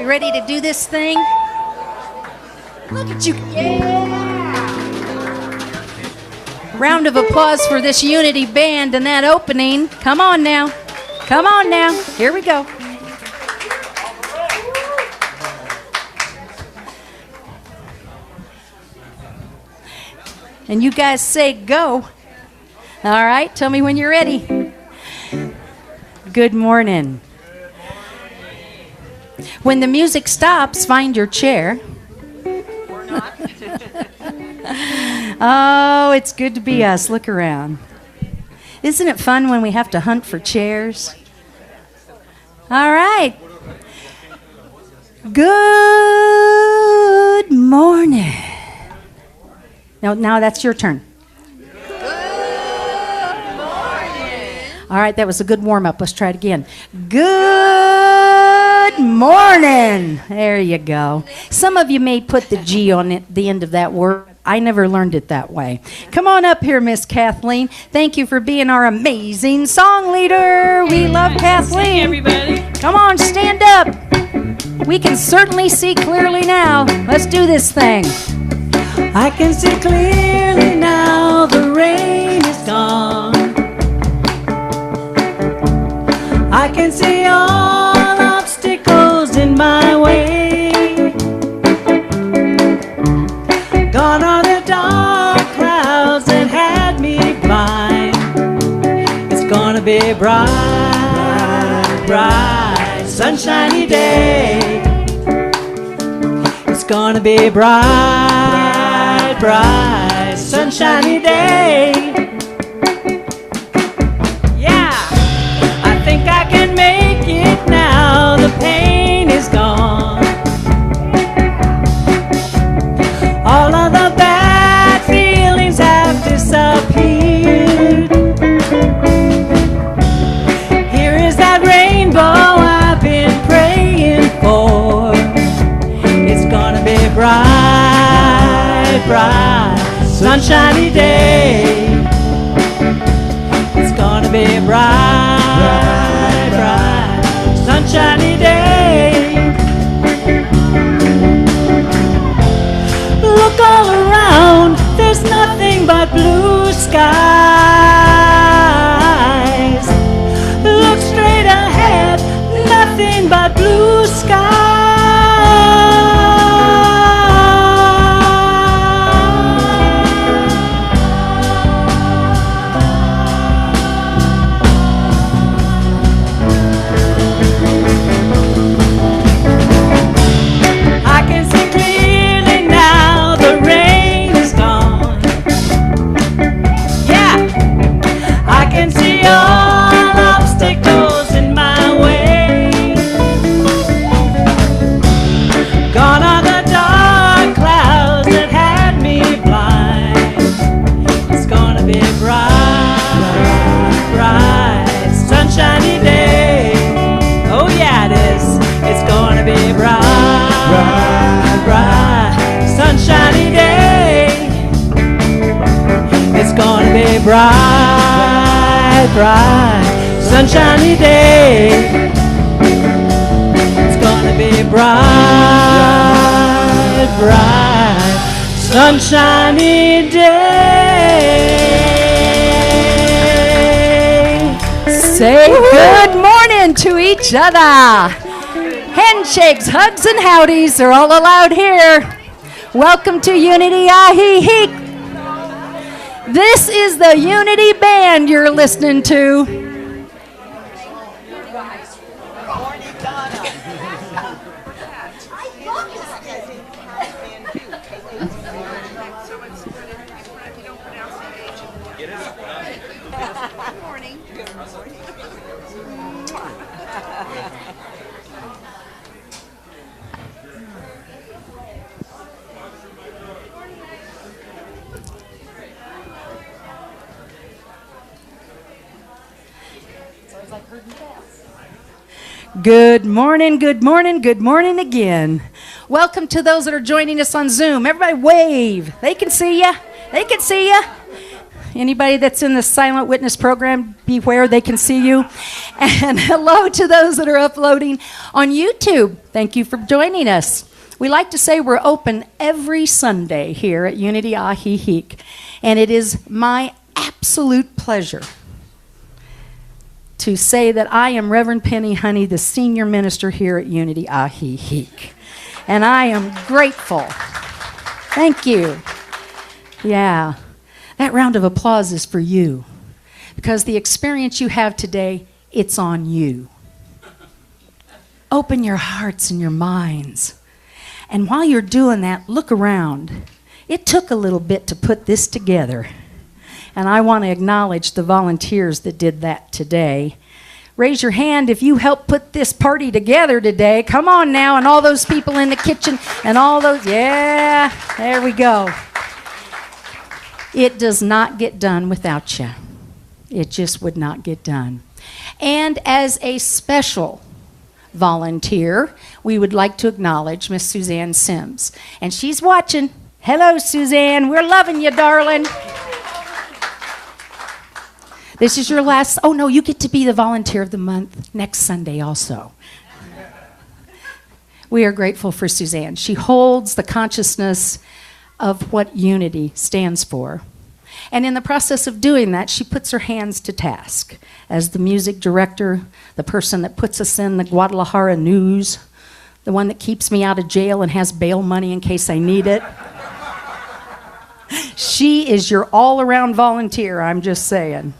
Ready to do this thing? Look at you. Yeah! Round of applause for this Unity band and that opening. Come on now. Come on now. Here we go. And you guys say go. All right, tell me when you're ready. Good morning. When the music stops, find your chair. Or not. Oh, it's good to be us. Look around. Isn't it fun when we have to hunt for chairs? All right. Good morning. Now that's your turn. Good morning. All right, that was a good warm-up. Let's try it again. Good morning. There you go. Some of you may put the G on it, the end of that word. I never learned it that way. Come on up here, Miss Kathleen. Thank you for being our amazing song leader. We love Kathleen. Hey, everybody. Come on, stand up. We can certainly see clearly now. Let's do this thing. I can see clearly now, the rain is gone. I can see all obstacles in my way. Gone are the dark clouds that had me blind. It's gonna be a bright, bright, sunshiny day. It's gonna be a bright, bright, sunshiny day. Yeah, I think I can make it now. The pain is gone. All of the bad feelings have disappeared. Here is that rainbow I've been praying for. It's gonna be a bright, bright, sunshiny day. It's gonna be a bright, bright, sunshiny day. Look all around, there's nothing but blue skies. Look straight ahead, nothing but blue skies. I can see clearly now, the rain is gone. Yeah, I can see all obstacles in my way. Gone are the dark clouds that had me blind. It's gonna be a bright, bright, sunshiny day. Oh yeah, it is. It's gonna be a bright, bright, sunshiny day. It's gonna be a bright, bright, sunshiny day. It's gonna be a bright, bright, sunshiny day. Say good morning to each other. Handshakes, hugs, and howdies are all allowed here. Welcome to Unity Ahihi. This is the Unity Band you're listening to. Good morning, good morning, good morning again. Welcome to those that are joining us on Zoom. Everybody wave. They can see you. They can see you. Anybody that's in the Silent Witness program, beware, they can see you. And hello to those that are uploading on YouTube. Thank you for joining us. We like to say we're open every Sunday here at Unity Ahihi. And it is my absolute pleasure to say that I am Reverend Penny Honey, the senior minister here at Unity Ahihi. And I am grateful. Thank you. Yeah, that round of applause is for you. Because the experience you have today, it's on you. Open your hearts and your minds. And while you're doing that, look around. It took a little bit to put this together. And I want to acknowledge the volunteers that did that today. Raise your hand if you helped put this party together today. Come on now, and all those people in the kitchen and all those, yeah, there we go. It does not get done without you. It just would not get done. And as a special volunteer, we would like to acknowledge Miss Suzanne Sims. And she's watching. Hello, Suzanne. We're loving you, darling. This is your last, oh no, you get to be the volunteer of the month next Sunday also. We are grateful for Suzanne. She holds the consciousness of what unity stands for. And in the process of doing that, she puts her hands to task as the music director, the person that puts us in the Guadalajara news, the one that keeps me out of jail and has bail money in case I need it. She is your all-around volunteer, I'm just saying.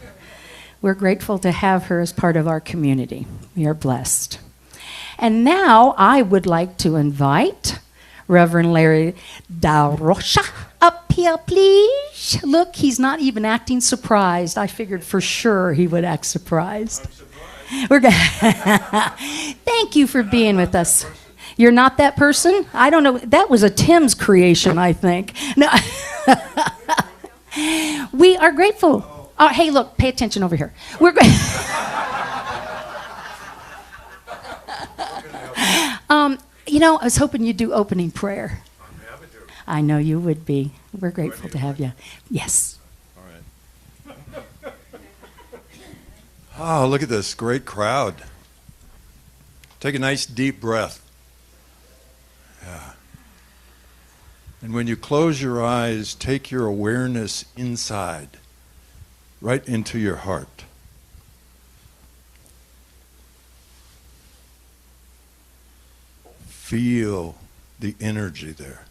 We're grateful to have her as part of our community. We are blessed. And now I would like to invite Reverend Larry DaRocha. Up here, please. Look, he's not even acting surprised. I figured for sure he would act surprised. We're good. Thank you for being with us. You're not that person? I don't know. That was a Tim's creation, I think. No. We are grateful. Oh, hey, look, pay attention over here. We're I was hoping you'd do opening prayer. I know you would be. We're grateful to have you. Yes. All right. Oh, look at this great crowd. Take a nice deep breath. Yeah. And when you close your eyes, take your awareness inside, right into your heart. Feel the energy there.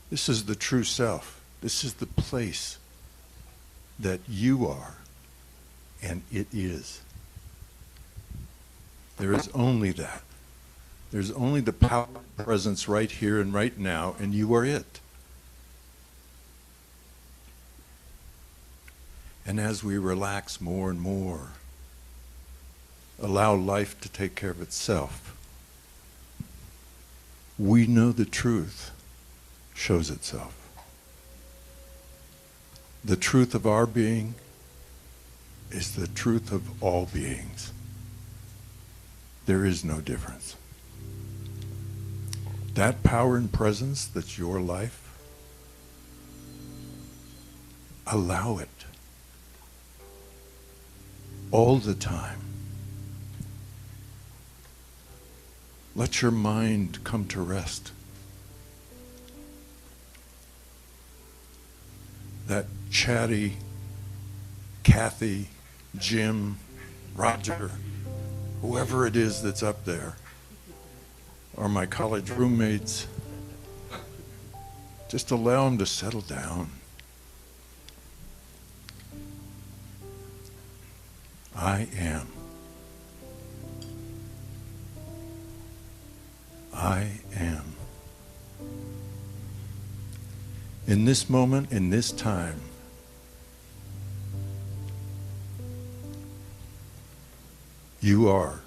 This is the true self. This is the place that you are, and it is. There is only that. There's only the power presence right here and right now, and you are it. And as we relax more and more, allow life to take care of itself, we know the truth shows itself. The truth of our being is the truth of all beings. There is no difference. That power and presence that's your life, allow it all the time. Let your mind come to rest. That chatty Kathy, Jim, Roger, whoever it is that's up there, or my college roommates, just allow them to settle down. I am. I am. In this moment, in this time, you are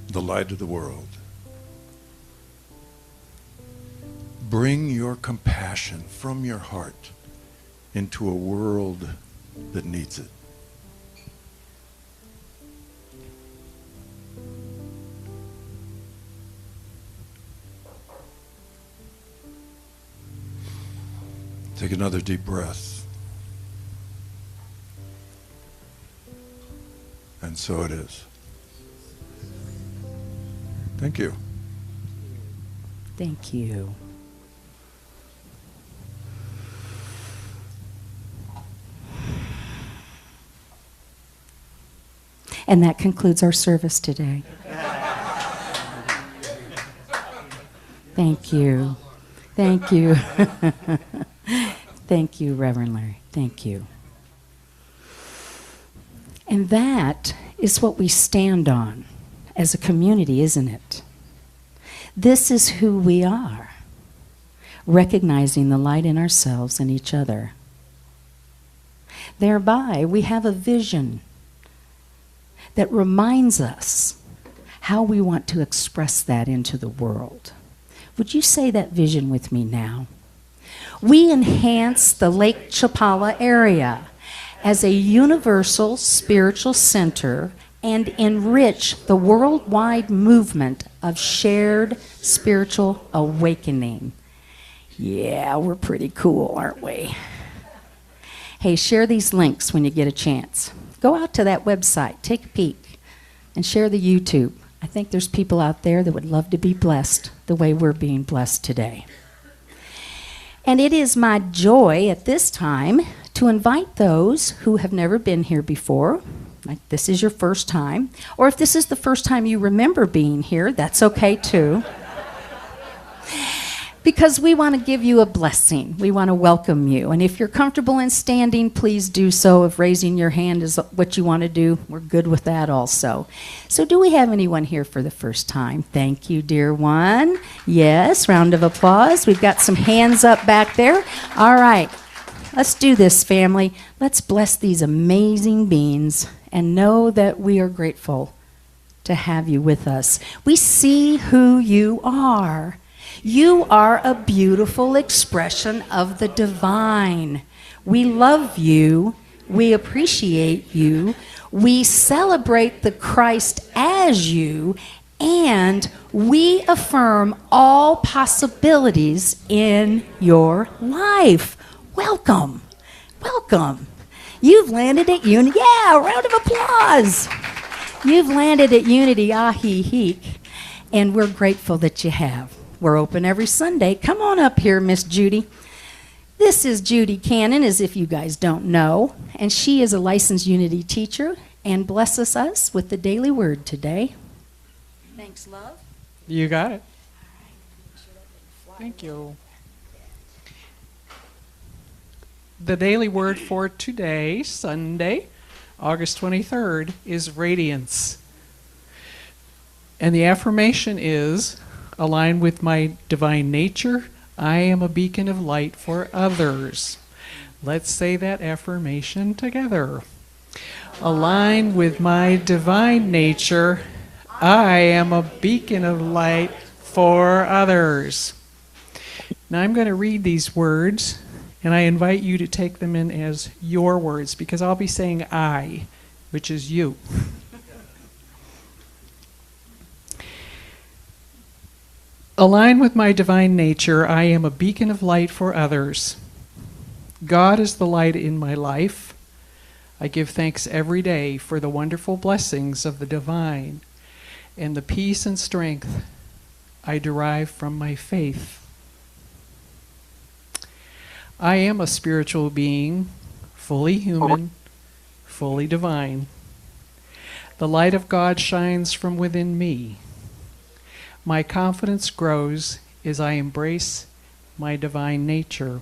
the light of the world. Bring your compassion from your heart into a world that needs it. Take another deep breath. And so it is. Thank you. Thank you. And that concludes our service today. Thank you. Thank you. Thank you, Reverend Larry. Thank you. And that is what we stand on as a community, isn't it? This is who we are, recognizing the light in ourselves and each other. Thereby, we have a vision that reminds us how we want to express that into the world. Would you say that vision with me now? We enhance the Lake Chapala area as a universal spiritual center and enrich the worldwide movement of shared spiritual awakening. Yeah, we're pretty cool, aren't we? Hey, share these links when you get a chance. Go out to that website, take a peek, and share the YouTube. I think there's people out there that would love to be blessed the way we're being blessed today. And it is my joy at this time to invite those who have never been here before, like this is your first time, or if this is the first time you remember being here, that's okay too. because we want to give you a blessing. We want to welcome you. And if you're comfortable in standing, please do so. If raising your hand is what you want to do, we're good with that also. So do we have anyone here for the first time? Thank you, dear one. Yes, round of applause. We've got some hands up back there. All right, let's do this, family. Let's bless these amazing beings and know that we are grateful to have you with us. We see who you are. You are a beautiful expression of the divine. We love you. We appreciate you. We celebrate the Christ as you, and we affirm all possibilities in your life. Welcome. Welcome. You've landed at Unity. Yeah, a round of applause. You've landed at Unity, Ahi-Heek, and we're grateful that you have. We're open every Sunday. Come on up here, Miss Judy. This is Judy Cannon, as if you guys don't know, and she is a licensed Unity teacher and blesses us with the daily word today. Thanks, love. You got it. Thank you. The daily word for today, Sunday, August 23rd, is radiance. And the affirmation is, align with my divine nature, I am a beacon of light for others. Let's say that affirmation together. Align with my divine nature, I am a beacon of light for others. Now I'm going to read these words, and I invite you to take them in as your words, because I'll be saying I, which is you. Align with my divine nature, I am a beacon of light for others. God is the light in my life. I give thanks every day for the wonderful blessings of the divine and the peace and strength I derive from my faith. I am a spiritual being, fully human, fully divine. The light of God shines from within me. My confidence grows as I embrace my divine nature.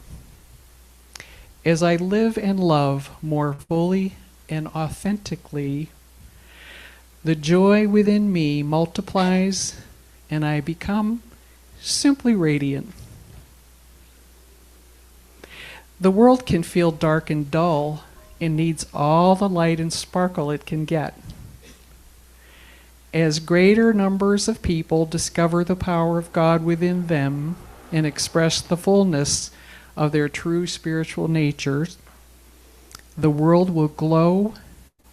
As I live and love more fully and authentically, the joy within me multiplies and I become simply radiant. The world can feel dark and dull and needs all the light and sparkle it can get. As greater numbers of people discover the power of God within them and express the fullness of their true spiritual natures, the world will glow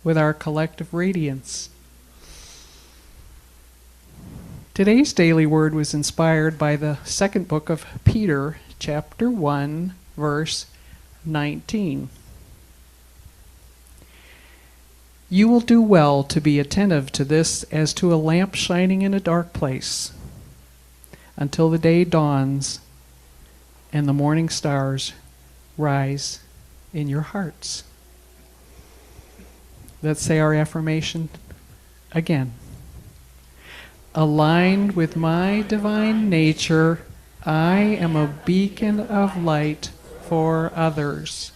with our collective radiance. Today's daily word was inspired by the second book of Peter, chapter 1, verse 19. You will do well to be attentive to this as to a lamp shining in a dark place until the day dawns and the morning stars rise in your hearts. Let's say our affirmation again. Aligned with my divine nature, I am a beacon of light for others.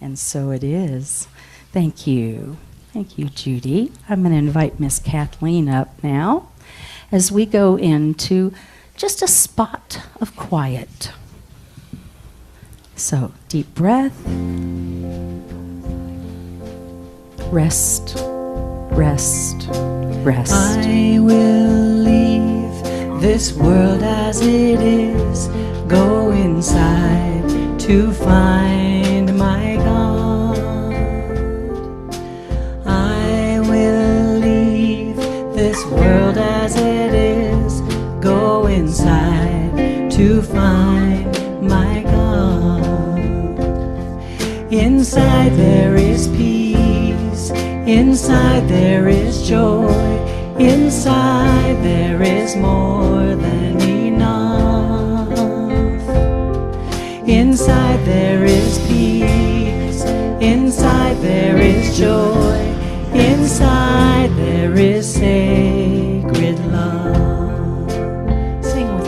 And so it is. Thank you. Thank you, Judy. I'm going to invite Miss Kathleen up now as we go into just a spot of quiet. So, deep breath. Rest, rest, rest. I will leave this world as it is, go inside to find my God. I will leave this world as it is, go inside to find my God. Inside there is peace, inside there is joy, inside there is more than enough. Inside there is peace, inside there is joy, inside there is sacred love. Sing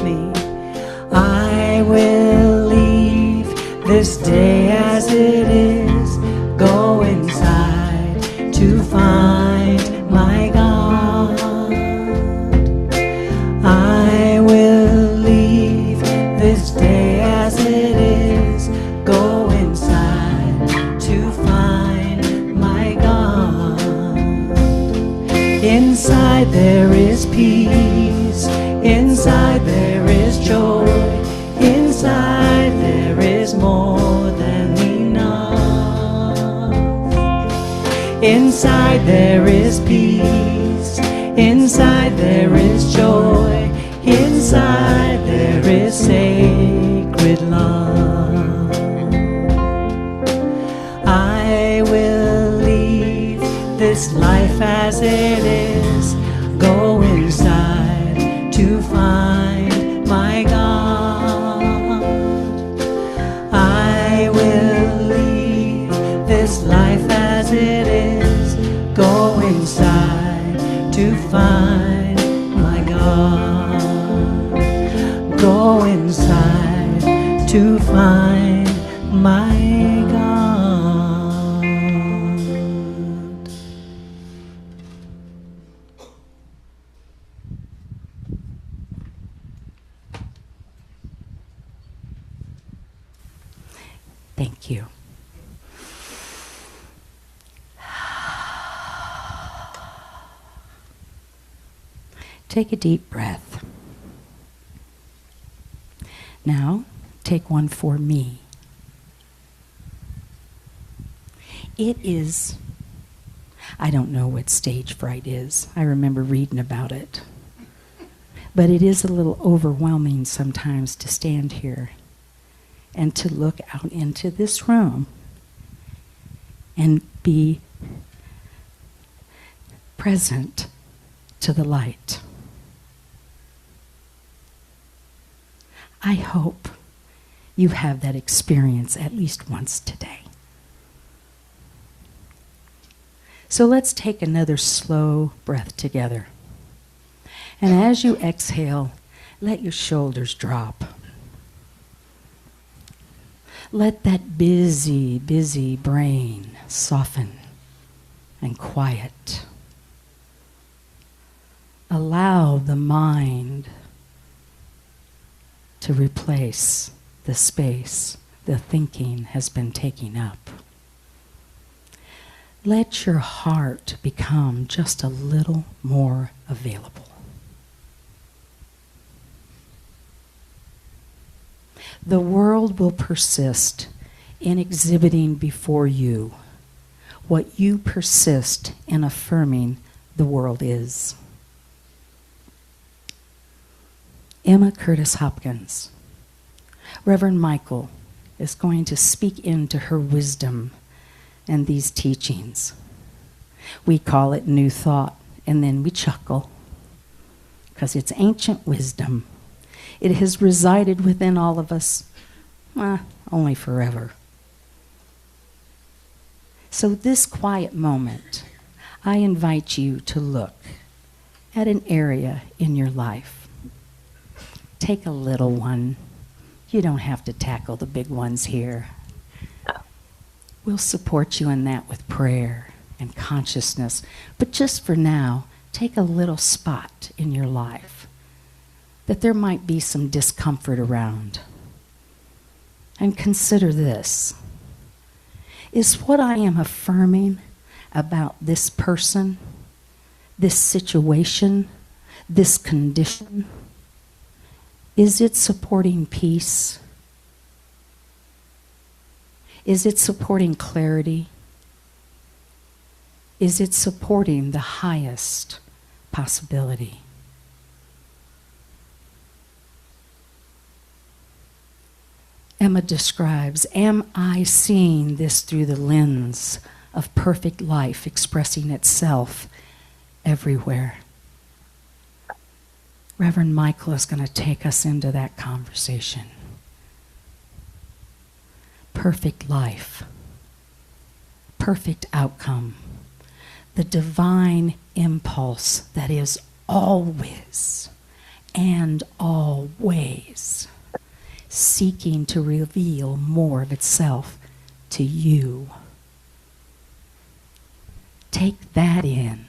Inside there is peace. Inside there is joy. Inside there is more than enough. Inside there is peace. Inside there is joy. Inside there is sacred love. I will leave this life as it is. Go inside to find my God. I will leave this life as it is. Go inside to find my God. Go inside to find my God. Thank you. Take a deep breath. Now, take one for me. It is, I don't know what stage fright is. I remember reading about it. But it is a little overwhelming sometimes to stand here and to look out into this room and be present to the light. I hope you have that experience at least once today. So let's take another slow breath together. And as you exhale, let your shoulders drop. Let that busy, busy brain soften and quiet. Allow the mind to replace the space the thinking has been taking up. Let your heart become just a little more available. The world will persist in exhibiting before you what you persist in affirming the world is. Emma Curtis Hopkins, Reverend Michael, is going to speak into her wisdom and these teachings. We call it New Thought, and then we chuckle, because it's ancient wisdom. It has resided within all of us, only forever. So this quiet moment, I invite you to look at an area in your life. Take a little one. You don't have to tackle the big ones here. We'll support you in that with prayer and consciousness. But just for now, take a little spot in your life that there might be some discomfort around. And consider this. Is what I am affirming about this person, this situation, this condition, is it supporting peace? Is it supporting clarity? Is it supporting the highest possibility? Emma describes, am I seeing this through the lens of perfect life expressing itself everywhere? Reverend Michael is going to take us into that conversation. Perfect life, perfect outcome, the divine impulse that is always and always seeking to reveal more of itself to you. Take that in.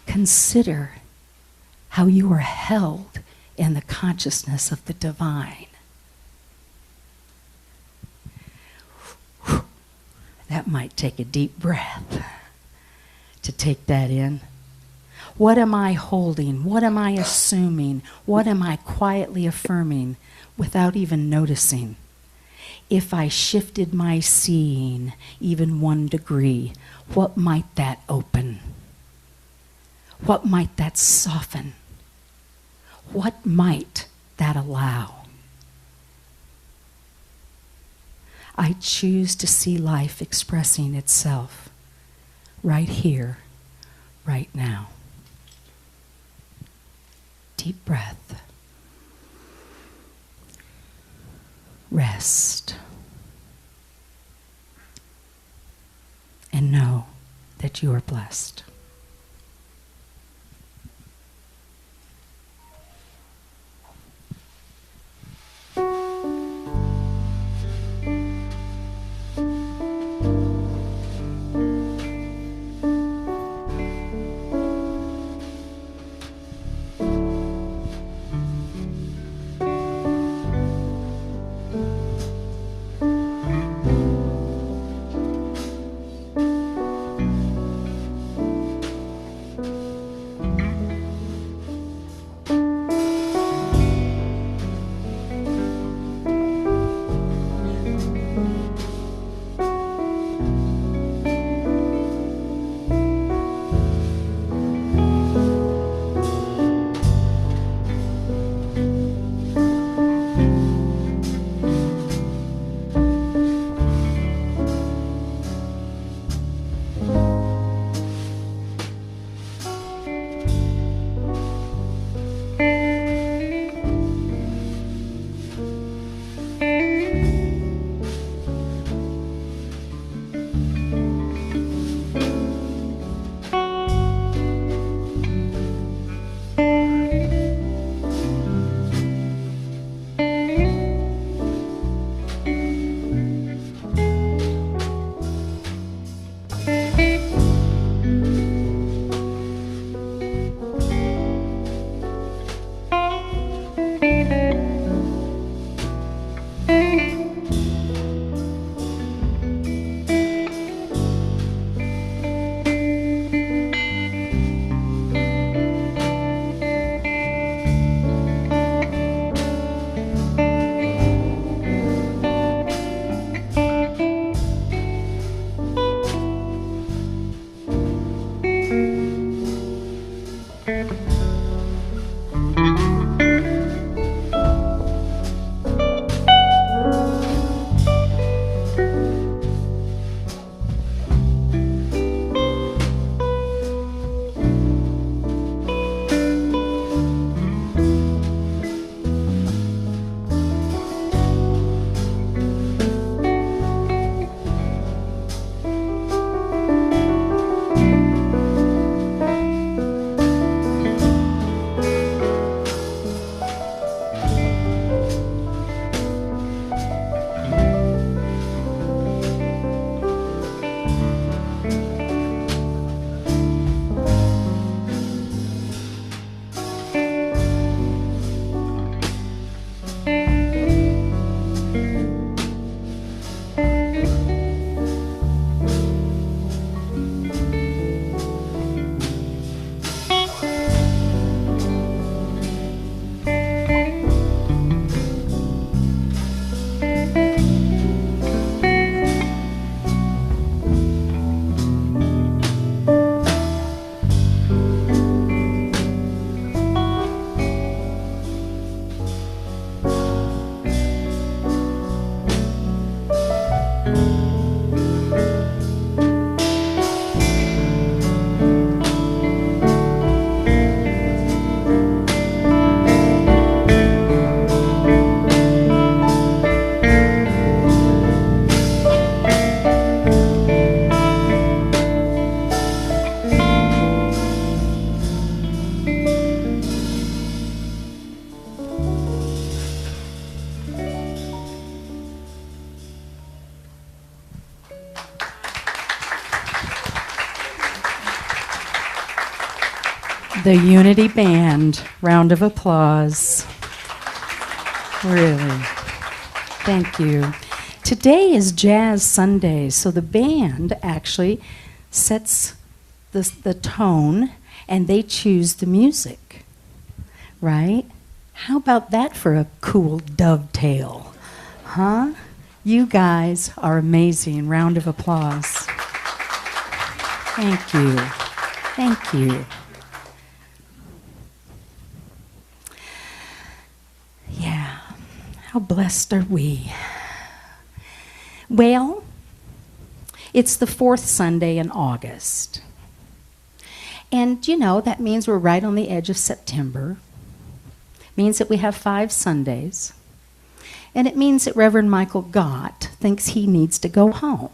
Consider how you are held in the consciousness of the divine. That might take a deep breath to take that in. What am I holding? What am I assuming? What am I quietly affirming without even noticing? If I shifted my seeing even 1 degree, what might that open? What might that soften? What might that allow? I choose to see life expressing itself right here, right now. Deep breath. Rest. And know that you are blessed. The Unity Band, round of applause. Really. Thank you. Today is Jazz Sunday, so the band actually sets the tone, and they choose the music, right? How about that for a cool dovetail? Huh? You guys are amazing. Round of applause. Thank you. Thank you. Yeah. How blessed are we? Well, it's the 4th Sunday in August. And, you know, that means we're right on the edge of September. Means that we have 5 Sundays. And it means that Reverend Michael Gott thinks he needs to go home.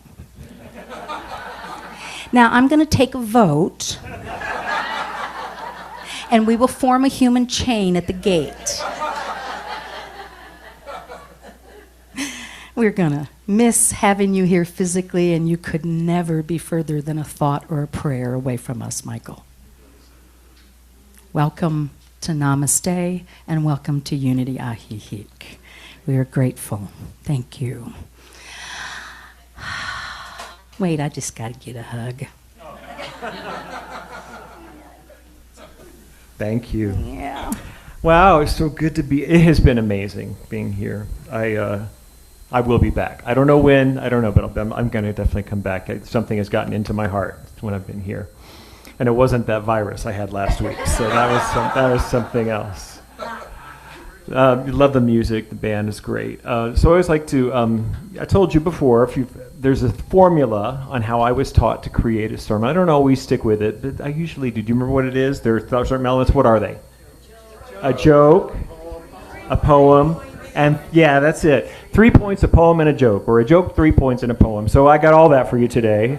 Now, I'm going to take a vote, and we will form a human chain at the gate. We're going to miss having you here physically, and you could never be further than a thought or a prayer away from us, Michael. Welcome to Namaste, and welcome to Unity Ahihik. We are grateful. Thank you. Wait, I just got to get a hug. Thank you. Yeah. Wow, it's so good to be. It has been amazing being here. I will be back. I don't know when. I don't know, but I'm going to definitely come back. Something has gotten into my heart when I've been here, and it wasn't that virus I had last week. So that was something else. Love the music. The band is great. So I always like to. I told you before. There's a formula on how I was taught to create a sermon. I don't always stick with it, but I usually do. Do you remember what it is? There are certain elements. What are they? A joke, a poem, and yeah, that's it. 3 points, a poem, and a joke, or a joke, 3 points, and a poem. So I got all that for you today.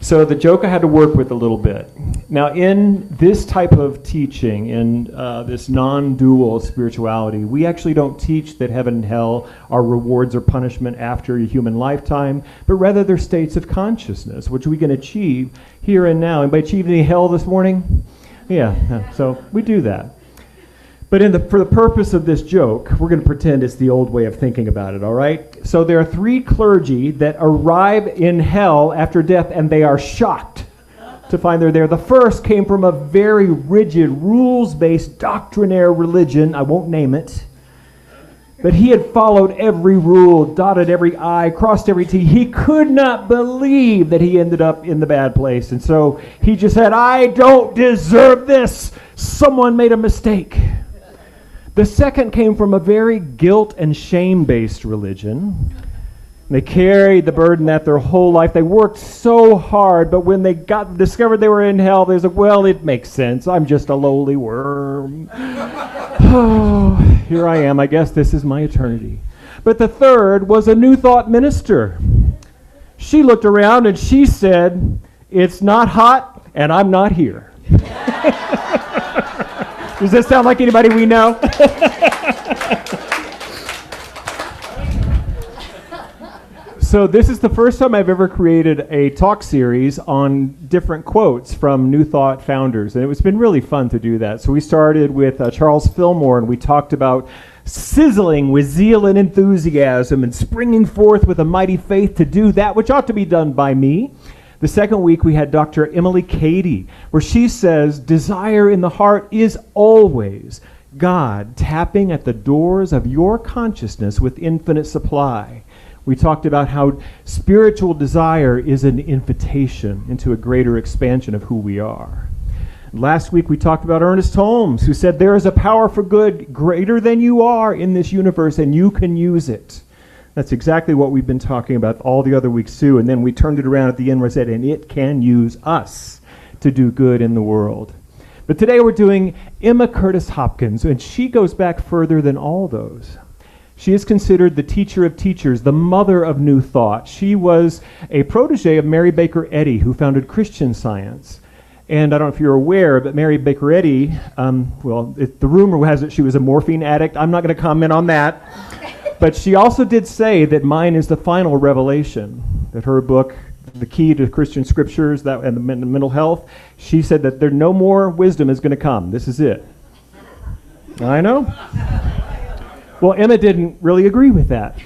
So the joke I had to work with a little bit. Now, in this type of teaching, in this non-dual spirituality, we actually don't teach that heaven and hell are rewards or punishment after a human lifetime, but rather they're states of consciousness, which we can achieve here and now. Anybody achieve any hell this morning? Yeah, so we do that. But for the purpose of this joke, we're going to pretend it's the old way of thinking about it, all right? So there are 3 clergy that arrive in hell after death, and they are shocked to find they're there. The first came from a very rigid, rules-based, doctrinaire religion. I won't name it. But he had followed every rule, dotted every I, crossed every T. He could not believe that he ended up in the bad place. And so he just said, I don't deserve this. Someone made a mistake. The second came from a very guilt and shame-based religion. They carried the burden that their whole life. They worked so hard, but when they discovered they were in hell, they said, well, it makes sense. I'm just a lowly worm. Oh, here I am. I guess this is my eternity. But the third was a New Thought minister. She looked around and she said, it's not hot and I'm not here. Does this sound like anybody we know? So this is the first time I've ever created a talk series on different quotes from New Thought founders, and it's been really fun to do that. So we started with Charles Fillmore, and we talked about sizzling with zeal and enthusiasm and springing forth with a mighty faith to do that which ought to be done by me. The second week we had Dr. Emily Cady, where she says, desire in the heart is always God tapping at the doors of your consciousness with infinite supply. We talked about how spiritual desire is an invitation into a greater expansion of who we are. Last week we talked about Ernest Holmes, who said there is a power for good greater than you are in this universe, and you can use it. That's exactly what we've been talking about all the other weeks too. And then we turned it around at the end where I said, and it can use us to do good in the world. But today we're doing Emma Curtis Hopkins, and she goes back further than all those. She is considered the teacher of teachers, the mother of New Thought. She was a protege of Mary Baker Eddy, who founded Christian Science. And I don't know if you're aware, but Mary Baker Eddy, the rumor has it she was a morphine addict. I'm not going to comment on that. But she also did say that mine is the final revelation, that her book, The Key to Christian Scriptures and the Mental Health, she said that no more wisdom is going to come. This is it. I know. Well, Emma didn't really agree with that.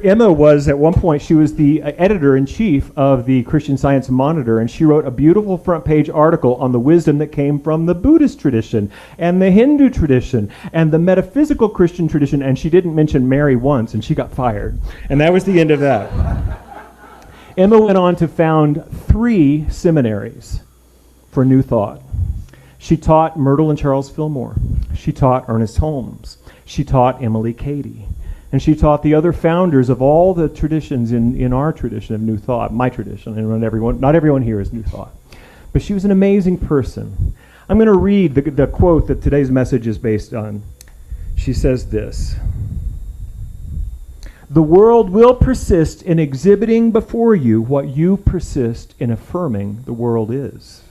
Emma was, at one point, she was the editor-in-chief of the Christian Science Monitor, and she wrote a beautiful front-page article on the wisdom that came from the Buddhist tradition, and the Hindu tradition, and the metaphysical Christian tradition, and she didn't mention Mary once, and she got fired. And that was the end of that. Emma went on to found 3 seminaries for New Thought. She taught Myrtle and Charles Fillmore. She taught Ernest Holmes. She taught Emily Cady. And she taught the other founders of all the traditions in our tradition of New Thought, my tradition, and not everyone here is New Thought. But she was an amazing person. I'm going to read the quote that today's message is based on. She says this: "The world will persist in exhibiting before you what you persist in affirming the world is."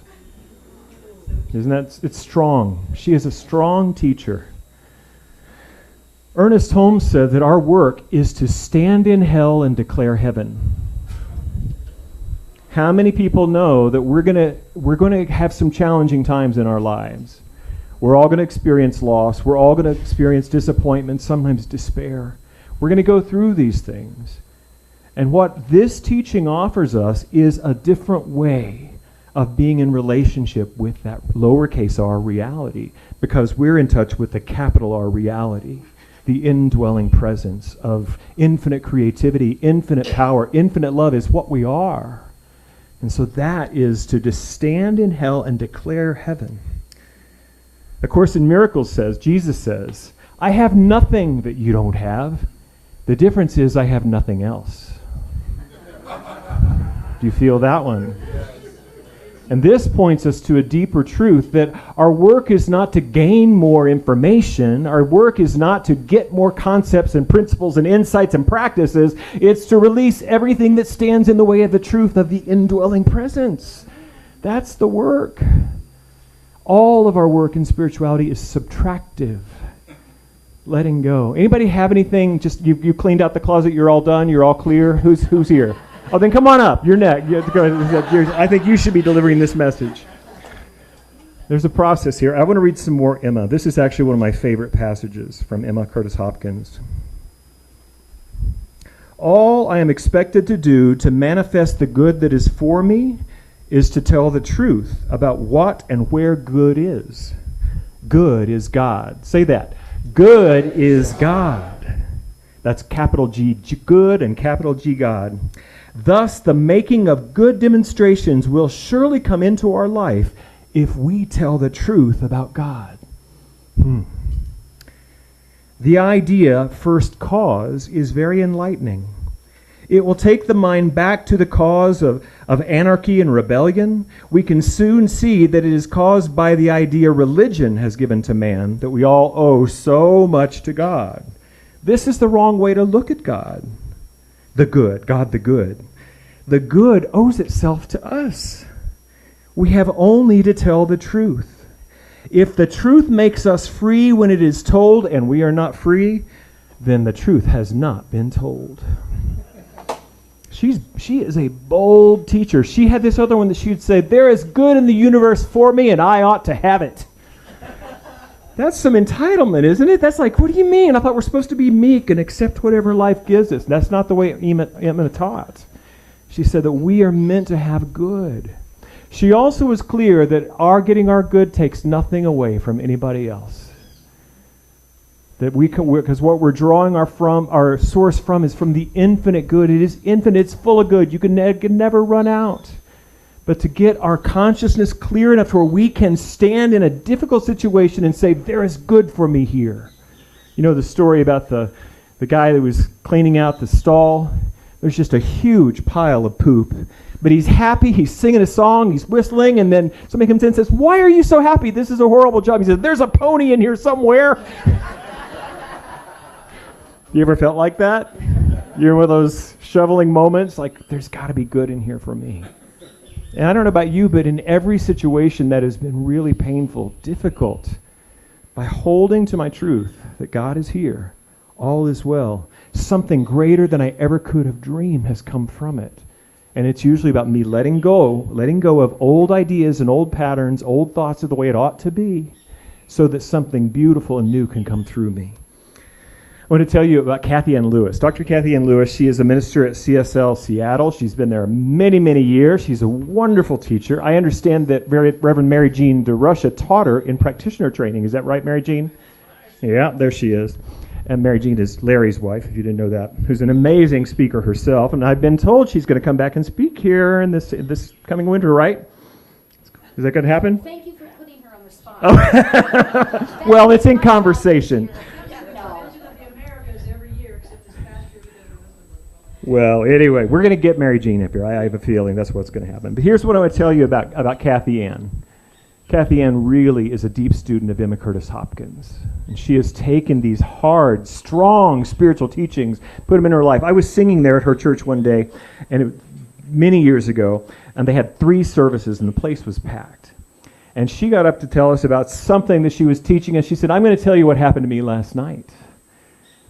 Isn't that, it's strong. She is a strong teacher. Ernest Holmes said that our work is to stand in hell and declare heaven. How many people know that we're going to have some challenging times in our lives? We're all going to experience loss. We're all going to experience disappointment, sometimes despair. We're going to go through these things. And what this teaching offers us is a different way of being in relationship with that lowercase r reality, because we're in touch with the capital R reality. The indwelling presence of infinite creativity, infinite power, infinite love is what we are. And so that is to just stand in hell and declare heaven. A Course in Miracles says, Jesus says, "I have nothing that you don't have. The difference is I have nothing else." Do you feel that one? And this points us to a deeper truth, that our work is not to gain more information. Our work is not to get more concepts and principles and insights and practices. It's to release everything that stands in the way of the truth of the indwelling presence. That's the work. All of our work in spirituality is subtractive. Letting go. Anybody have anything? Just you cleaned out the closet. You're all done. You're all clear. Who's here? Oh, then come on up. You're next. I think you should be delivering this message. There's a process here. I want to read some more Emma. This is actually one of my favorite passages from Emma Curtis Hopkins. "All I am expected to do to manifest the good that is for me is to tell the truth about what and where good is. Good is God." Say that. Good is God. That's capital G, good, and capital G, God. "Thus, the making of good demonstrations will surely come into our life if we tell the truth about God." The idea, first cause, is very enlightening. It will take the mind back to the cause of anarchy and rebellion. We can soon see that it is caused by the idea religion has given to man, that we all owe so much to God. This is the wrong way to look at God. The good, God the good. The good owes itself to us. We have only to tell the truth. If the truth makes us free when it is told and we are not free, then the truth has not been told. She is a bold teacher. She had this other one that she would say, "There is good in the universe for me and I ought to have it." That's some entitlement, isn't it? That's like, what do you mean? I thought we're supposed to be meek and accept whatever life gives us. That's not the way Emma taught. She said that we are meant to have good. She also was clear that our getting our good takes nothing away from anybody else. That we can, because what we're drawing our source from is from the infinite good. It is infinite. It's full of good. You can never run out. But to get our consciousness clear enough to where we can stand in a difficult situation and say, there is good for me here. You know the story about the guy that was cleaning out the stall? There's just a huge pile of poop. But he's happy, he's singing a song, he's whistling, and then somebody comes in and says, "Why are you so happy? This is a horrible job." He says, "There's a pony in here somewhere." You ever felt like that? You're one of those shoveling moments, like, there's got to be good in here for me. And I don't know about you, but in every situation that has been really painful, difficult, by holding to my truth that God is here, all is well, something greater than I ever could have dreamed has come from it. And it's usually about me letting go of old ideas and old patterns, old thoughts of the way it ought to be, so that something beautiful and new can come through me. want to tell you about Kathy Ann Lewis. Dr. Kathy Ann Lewis, she is a minister at CSL Seattle. She's been there many, many years. She's a wonderful teacher. I understand that Reverend Mary Jean DeRusha taught her in practitioner training. Is that right, Mary Jean? Yeah, there she is. And Mary Jean is Larry's wife, if you didn't know that, who's an amazing speaker herself. And I've been told she's going to come back and speak here in this coming winter, right? Is that going to happen? Thank you for putting her on the spot. Oh. Well, it's in conversation. Well, anyway, we're going to get Mary Jean up here. I have a feeling that's what's going to happen. But here's what I want to tell you about Kathy Ann. Kathy Ann really is a deep student of Emma Curtis Hopkins. And she has taken these hard, strong spiritual teachings, put them in her life. I was singing there at her church one day, and many years ago, and they had 3 services, and the place was packed. And she got up to tell us about something that she was teaching, and she said, I'm going to tell you what happened to me last night.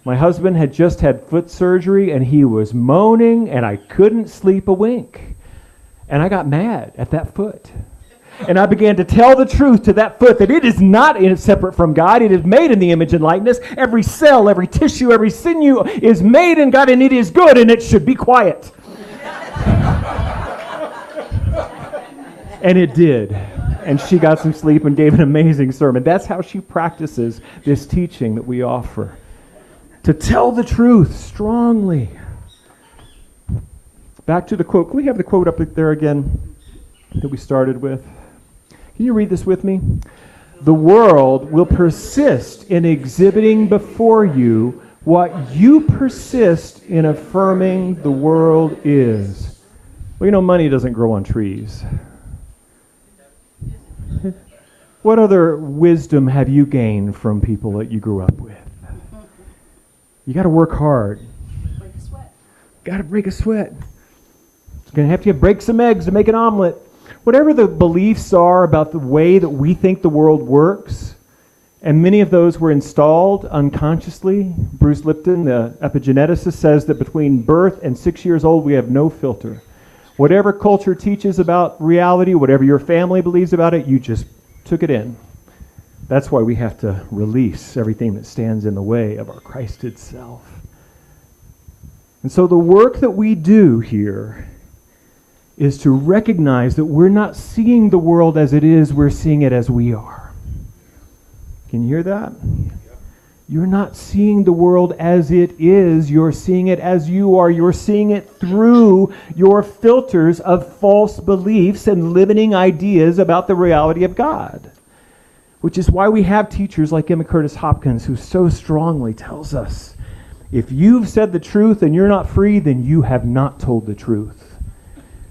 My husband had just had foot surgery, and he was moaning, and I couldn't sleep a wink. And I got mad at that foot. And I began to tell the truth to that foot that it is not separate from God. It is made in the image and likeness. Every cell, every tissue, every sinew is made in God, and it is good, and it should be quiet. And it did. And she got some sleep and gave an amazing sermon. That's how she practices this teaching that we offer. To tell the truth strongly. Back to the quote. Can we have the quote up there again that we started with? Can you read this with me? The world will persist in exhibiting before you what you persist in affirming the world is. Well, you know, money doesn't grow on trees. What other wisdom have you gained from people that you grew up with? You got to work hard. Break a sweat. Got to break a sweat. It's going to have to break some eggs to make an omelet. Whatever the beliefs are about the way that we think the world works, and many of those were installed unconsciously. Bruce Lipton, the epigeneticist, says that between birth and 6 years old, we have no filter. Whatever culture teaches about reality, whatever your family believes about it, you just took it in. That's why we have to release everything that stands in the way of our Christed self. And so the work that we do here is to recognize that we're not seeing the world as it is, we're seeing it as we are. Can you hear that? You're not seeing the world as it is, you're seeing it as you are. You're seeing it through your filters of false beliefs and limiting ideas about the reality of God. Which is why we have teachers like Emma Curtis Hopkins who so strongly tells us, if you've said the truth and you're not free, then you have not told the truth.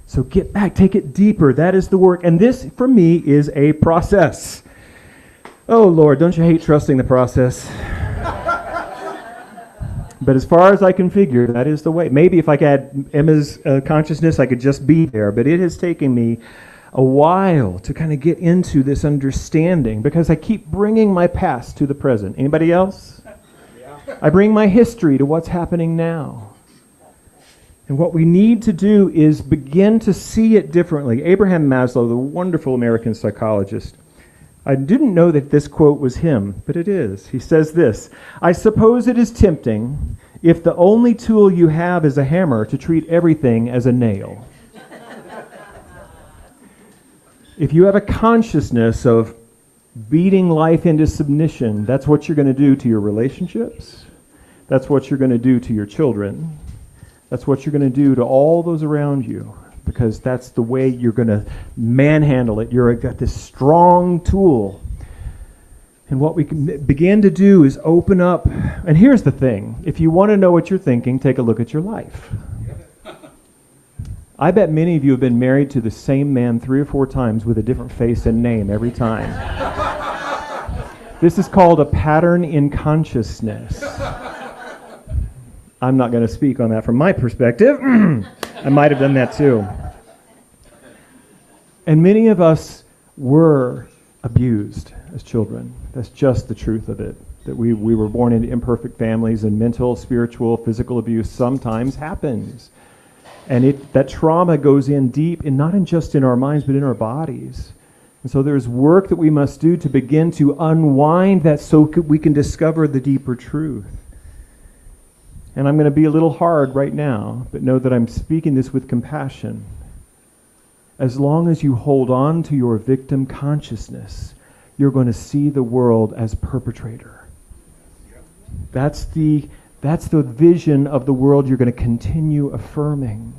So get back, take it deeper. That is the work. And this, for me, is a process. Oh, Lord, don't you hate trusting the process? But as far as I can figure, that is the way. Maybe if I had Emma's consciousness, I could just be there. But it has taken me a while to kind of get into this understanding because I keep bringing my past to the present. Anybody else? Yeah. I bring my history to what's happening now. And what we need to do is begin to see it differently. Abraham Maslow, the wonderful American psychologist, I didn't know that this quote was him, but it is. He says this, I suppose it is tempting, if the only tool you have is a hammer, to treat everything as a nail. If you have a consciousness of beating life into submission, that's what you're going to do to your relationships. That's what you're going to do to your children. That's what you're going to do to all those around you, because that's the way you're going to manhandle it. You've got this strong tool. And what we can begin to do is open up. And here's the thing. If you want to know what you're thinking, take a look at your life. I bet many of you have been married to the same man 3 or 4 times with a different face and name every time. This is called a pattern in consciousness. I'm not going to speak on that from my perspective. I might have done that too. And many of us were abused as children. That's just the truth of it. That we were born into imperfect families, and mental, spiritual, physical abuse sometimes happens. And that trauma goes in deep, and not just in our minds, but in our bodies. And so there's work that we must do to begin to unwind that so we can discover the deeper truth. And I'm going to be a little hard right now, but know that I'm speaking this with compassion. As long as you hold on to your victim consciousness, you're going to see the world as perpetrator. That's the vision of the world you're going to continue affirming.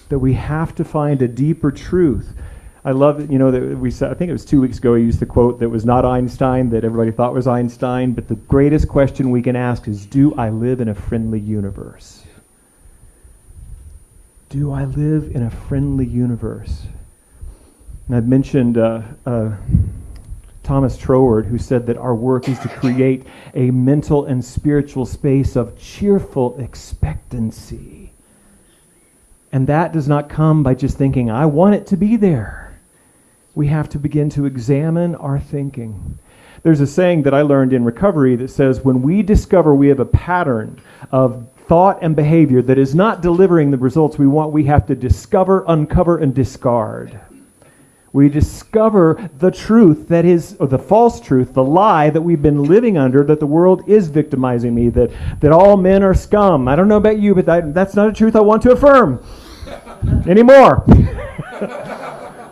That we have to find a deeper truth. I love that, that we said, I think it was 2 weeks ago, I used the quote that was not Einstein, that everybody thought was Einstein, but the greatest question we can ask is, do I live in a friendly universe? Do I live in a friendly universe? And I've mentioned Thomas Troward, who said that our work is to create a mental and spiritual space of cheerful expectancy. And that does not come by just thinking, I want it to be there. We have to begin to examine our thinking. There's a saying that I learned in recovery that says, when we discover we have a pattern of thought and behavior that is not delivering the results we want, we have to discover, uncover, and discard. We discover the truth that is, or the false truth, the lie that we've been living under, that the world is victimizing me, that all men are scum. I don't know about you, but that's not a truth I want to affirm anymore.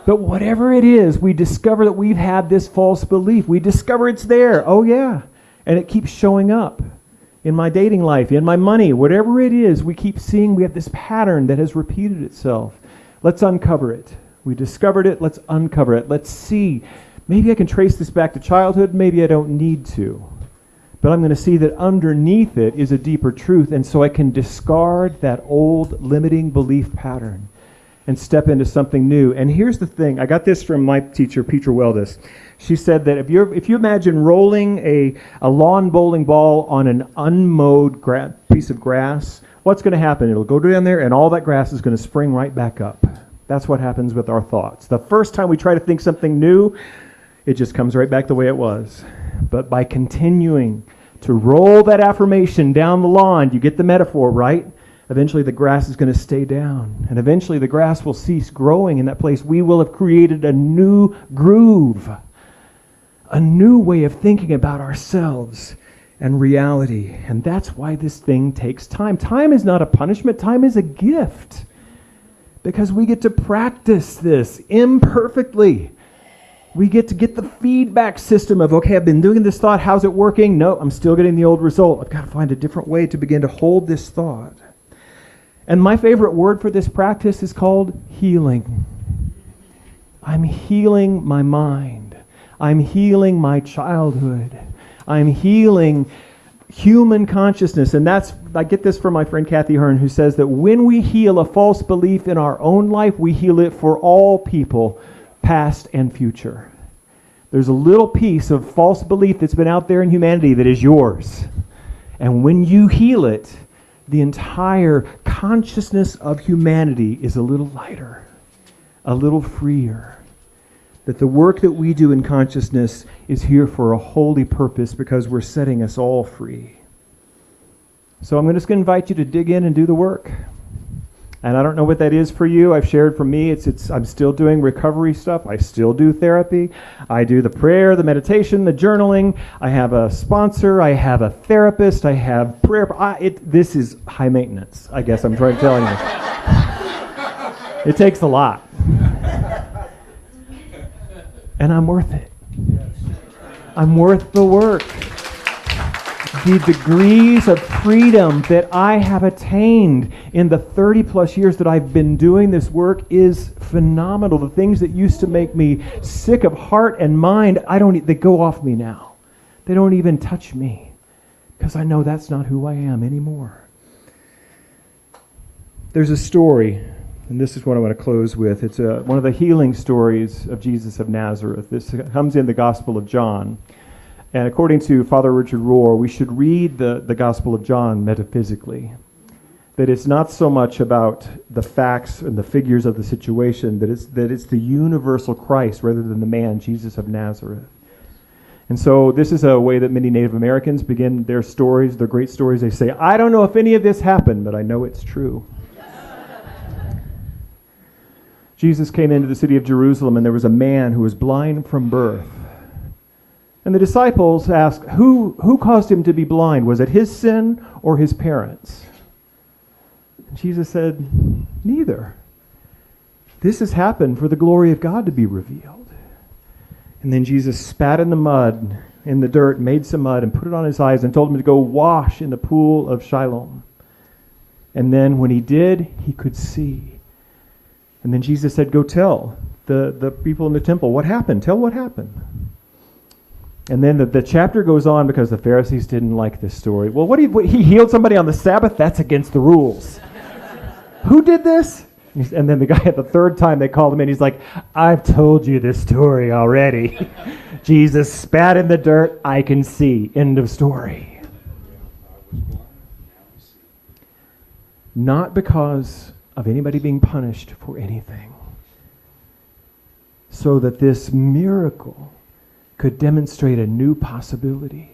But whatever it is, we discover that we've had this false belief. We discover it's there. Oh, yeah. And it keeps showing up in my dating life, in my money, whatever it is, we keep seeing we have this pattern that has repeated itself. Let's uncover it. We discovered it. Let's uncover it. Let's see. Maybe I can trace this back to childhood. Maybe I don't need to. But I'm going to see that underneath it is a deeper truth. And so I can discard that old limiting belief pattern and step into something new. And here's the thing. I got this from my teacher, Petra Weldis. She said that if you imagine rolling a lawn bowling ball on an unmowed piece of grass, what's going to happen? It'll go down there and all that grass is going to spring right back up. That's what happens with our thoughts. The first time we try to think something new, it just comes right back the way it was. But by continuing to roll that affirmation down the lawn, you get the metaphor, right? Eventually the grass is going to stay down. And eventually the grass will cease growing in that place. We will have created a new groove, a new way of thinking about ourselves and reality. And that's why this thing takes time. Time is not a punishment. Time is a gift. Because we get to practice this imperfectly. We get to get the feedback system of, okay, I've been doing this thought. How's it working? No, I'm still getting the old result. I've got to find a different way to begin to hold this thought. And my favorite word for this practice is called healing. I'm healing my mind. I'm healing my childhood. I'm healing human consciousness. And I get this from my friend Kathy Hearn, who says that when we heal a false belief in our own life, we heal it for all people, past and future. There's a little piece of false belief that's been out there in humanity that is yours. And when you heal it, the entire consciousness of humanity is a little lighter, a little freer. That the work that we do in consciousness is here for a holy purpose because we're setting us all free. So I'm just going to invite you to dig in and do the work. And I don't know what that is for you. I've shared from me, I'm still doing recovery stuff. I still do therapy. I do the prayer, the meditation, the journaling. I have a sponsor. I have a therapist. I have prayer. This is high maintenance, I guess I'm trying to tell you. It takes a lot. And I'm worth it. I'm worth the work. The degrees of freedom that I have attained in the 30 plus years that I've been doing this work is phenomenal. The things that used to make me sick of heart and mind, they go off me now. They don't even touch me because I know that's not who I am anymore. There's a story, and this is what I want to close with. It's one of the healing stories of Jesus of Nazareth. This comes in the Gospel of John. And according to Father Richard Rohr, we should read the Gospel of John metaphysically. That it's not so much about the facts and the figures of the situation, that it's the universal Christ rather than the man, Jesus of Nazareth. And so this is a way that many Native Americans begin their stories, their great stories. They say, I don't know if any of this happened, but I know it's true. Jesus came into the city of Jerusalem, and there was a man who was blind from birth. And the disciples asked, who caused him to be blind? Was it his sin or his parents? And Jesus said, neither. This has happened for the glory of God to be revealed. And then Jesus spat in the mud, in the dirt, made some mud and put it on his eyes and told him to go wash in the pool of Siloam. And then when he did, he could see. And then Jesus said, go tell the people in the temple what happened. Tell what happened. And then the chapter goes on because the Pharisees didn't like this story. Well, he healed somebody on the Sabbath? That's against the rules. Who did this? And then the guy at the third time they called him in, he's like, I've told you this story already. Jesus spat in the dirt, I can see. End of story. Not because of anybody being punished for anything. So that this miracle could demonstrate a new possibility.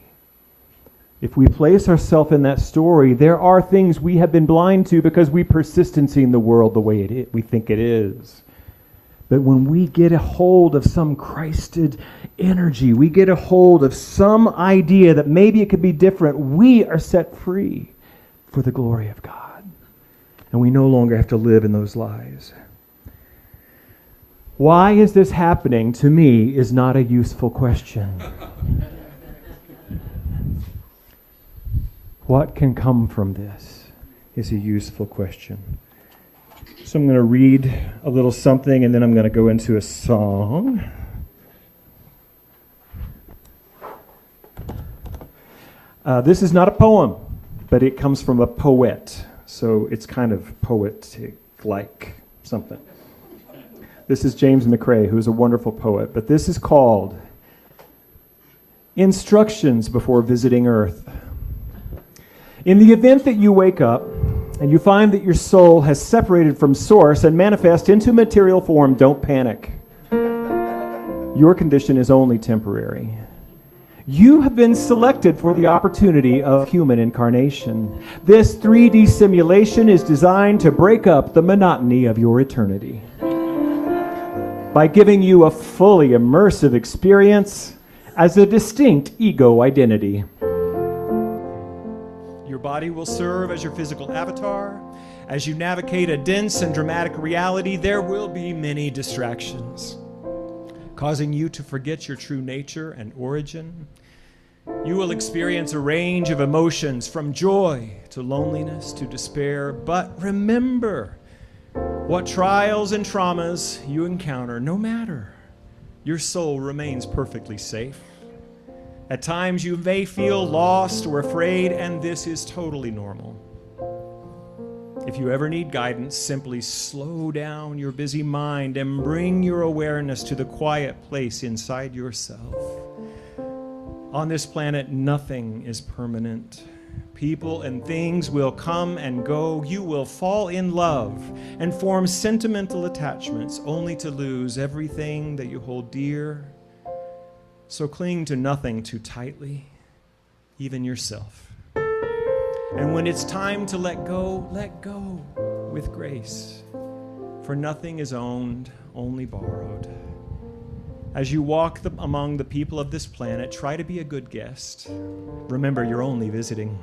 If we place ourselves in that story, there are things we have been blind to because we persist in seeing the world the way we think it is. But when we get a hold of some Christed energy, we get a hold of some idea that maybe it could be different, we are set free for the glory of God. And we no longer have to live in those lies. Why is this happening to me is not a useful question. What can come from this is a useful question. So I'm going to read a little something and then I'm going to go into a song. This is not a poem, but it comes from a poet. So it's kind of poetic-like something. This is James McCrae, who's a wonderful poet, but this is called Instructions Before Visiting Earth. In the event that you wake up and you find that your soul has separated from source and manifest into material form, don't panic. Your condition is only temporary. You have been selected for the opportunity of human incarnation. This 3D simulation is designed to break up the monotony of your eternity by giving you a fully immersive experience as a distinct ego identity. Your body will serve as your physical avatar. As you navigate a dense and dramatic reality, there will be many distractions, causing you to forget your true nature and origin. You will experience a range of emotions from joy to loneliness to despair. But remember, what trials and traumas you encounter, no matter, your soul remains perfectly safe. At times you may feel lost or afraid, and this is totally normal. If you ever need guidance, simply slow down your busy mind and bring your awareness to the quiet place inside yourself. On this planet, nothing is permanent. People and things will come and go. You will fall in love and form sentimental attachments only to lose everything that you hold dear. So cling to nothing too tightly, even yourself. And when it's time to let go with grace. For nothing is owned, only borrowed. As you walk among the people of this planet, try to be a good guest. Remember, you're only visiting.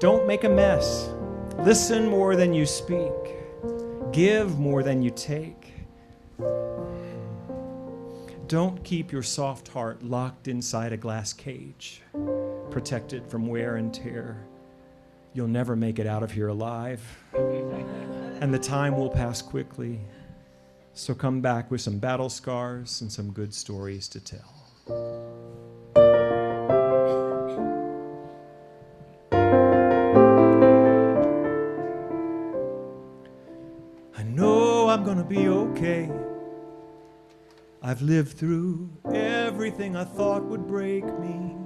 Don't make a mess. Listen more than you speak. Give more than you take. Don't keep your soft heart locked inside a glass cage, protected from wear and tear. You'll never make it out of here alive. And the time will pass quickly. So come back with some battle scars and some good stories to tell. I know I'm gonna be okay. I've lived through everything I thought would break me.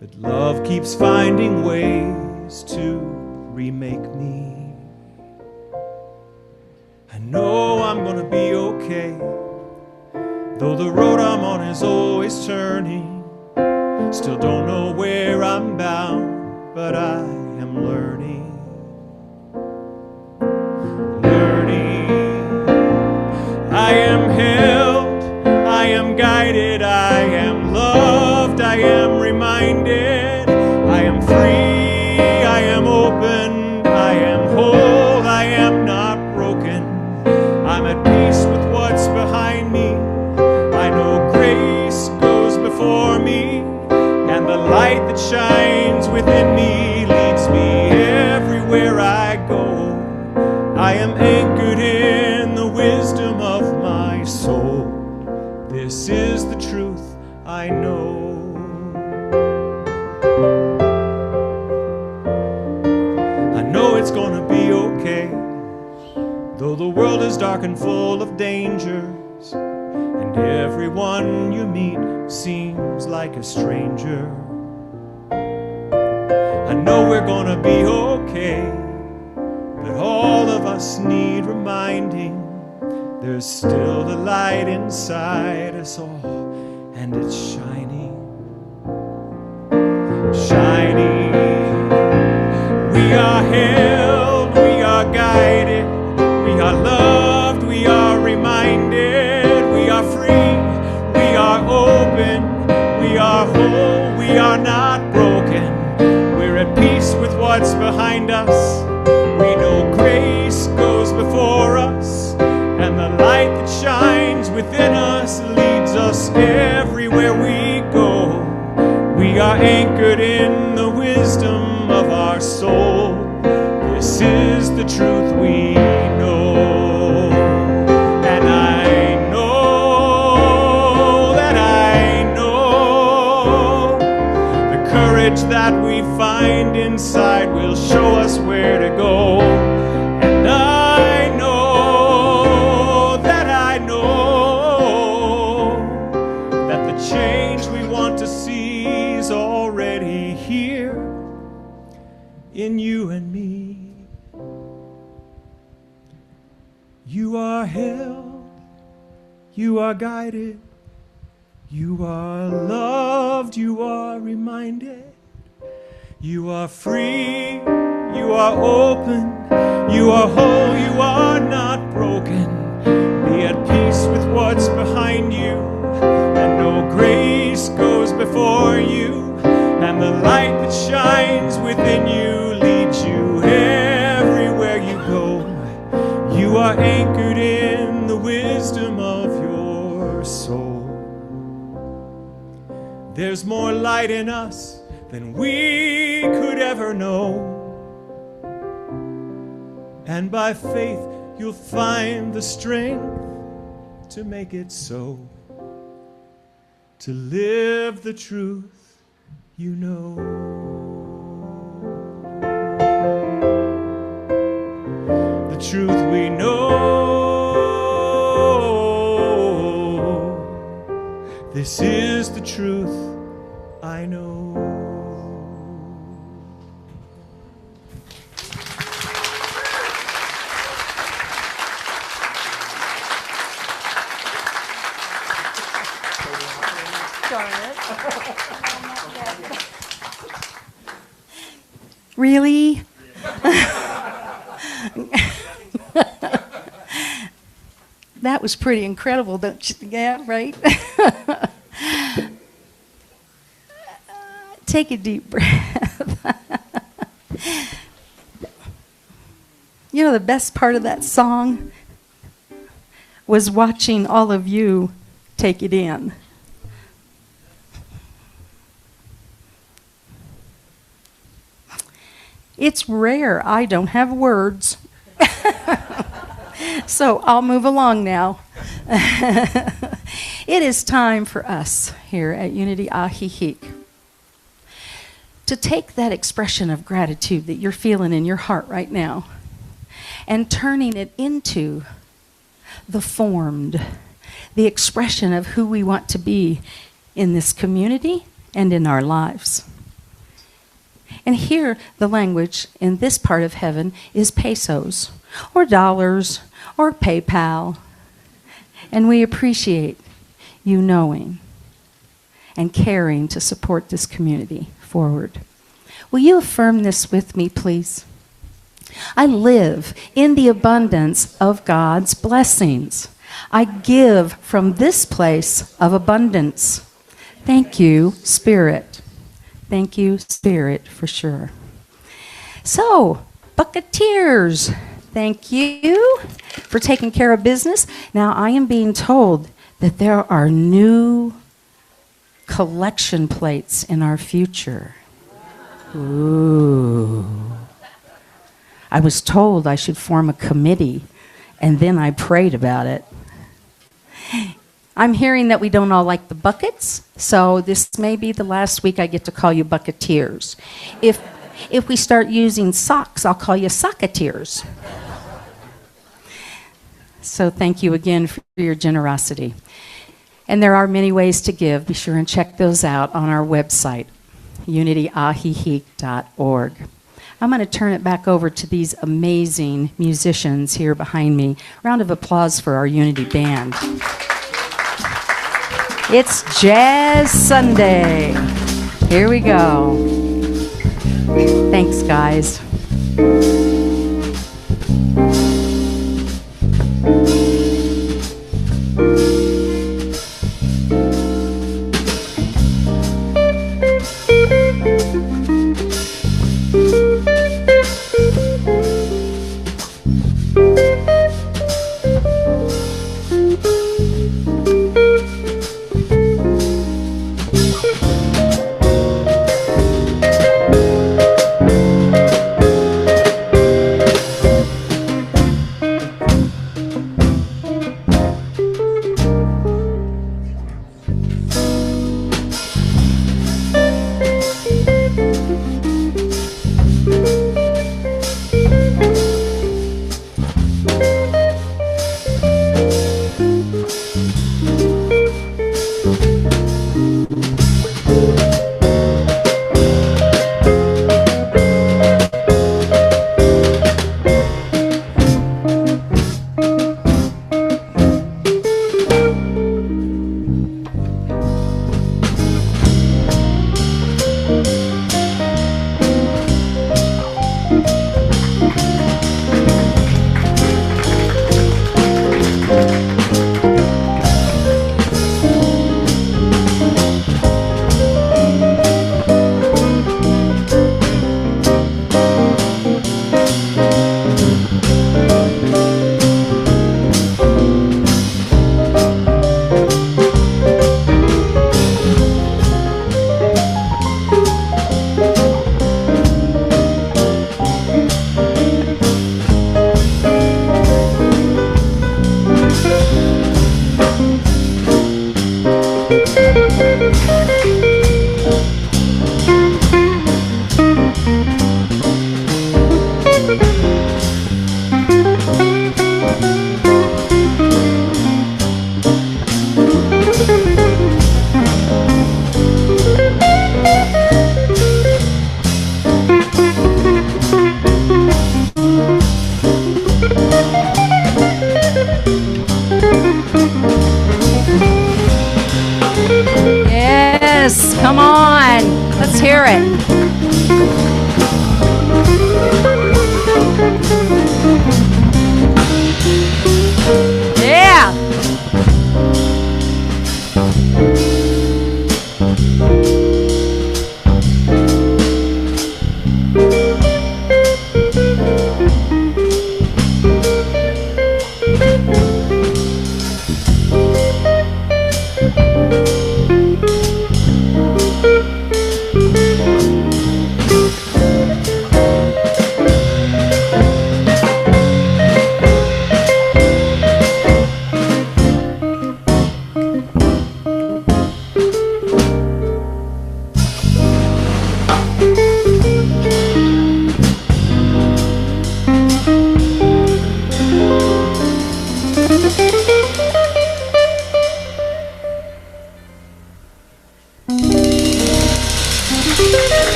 But love keeps finding ways to remake me. I know I'm gonna be okay, though the road I'm on is always turning. Still don't know where I'm bound, but I am learning. I am held, I am guided, I am loved. that shines within me leads me everywhere I go. I am anchored in the wisdom of my soul. This is the truth I know. I know it's gonna be okay, though the world is dark and full of dangers, and everyone you meet seems like a stranger. I know we're gonna be okay, but all of us need reminding. There's still a light inside us all, and it's shining, shining. We are held, we are guided, we are loved, we are reminded, we are free, we are open, we are whole, we are not broken. We're at peace with what's behind us. We know grace goes before us, and the light that shines within us leads us everywhere we go. We are anchored in the wisdom of our soul. This is the truth we know. And I know that I know the courage that we find inside will show us where to go. And I know that the change we want to see is already here in you and me. You are held, you are guided, you are loved, you are reminded, you are free, you are open, you are whole, you are not broken. Be at peace with what's behind you, and know grace goes before you, and the light that shines within you leads you everywhere you go. You are anchored in the wisdom of your soul. There's more light in us than we could ever know, and by faith you'll find the strength to make it so, to live the truth you know. The truth we know. This is the truth I know. Really? That was pretty incredible, don't you? Yeah, right? Take a deep breath. You know, the best part of that song was watching all of you take it in. It's rare I don't have words. So I'll move along now. It is time for us here at Unity Ahihik to take that expression of gratitude that you're feeling in your heart right now and turning it into the formed, the expression of who we want to be in this community and in our lives. And here, the language in this part of heaven is pesos, or dollars, or PayPal. And we appreciate you knowing and caring to support this community forward. Will you affirm this with me, please? I live in the abundance of God's blessings. I give from this place of abundance. Thank you, Spirit. Thank you, Spirit, for sure. So, Bucketeers, thank you for taking care of business. Now, I am being told that there are new collection plates in our future. Ooh. I was told I should form a committee, and then I prayed about it. I'm hearing that we don't all like the buckets, so this may be the last week I get to call you bucketeers. If we start using socks, I'll call you socketeers. So thank you again for your generosity. And there are many ways to give. Be sure and check those out on our website, unityahihi.org. I'm going to turn it back over to these amazing musicians here behind me. Round of applause for our Unity Band. It's Jazz Sunday. Here we go. Thanks, guys. Yes, come on. Let's hear it. Yeah.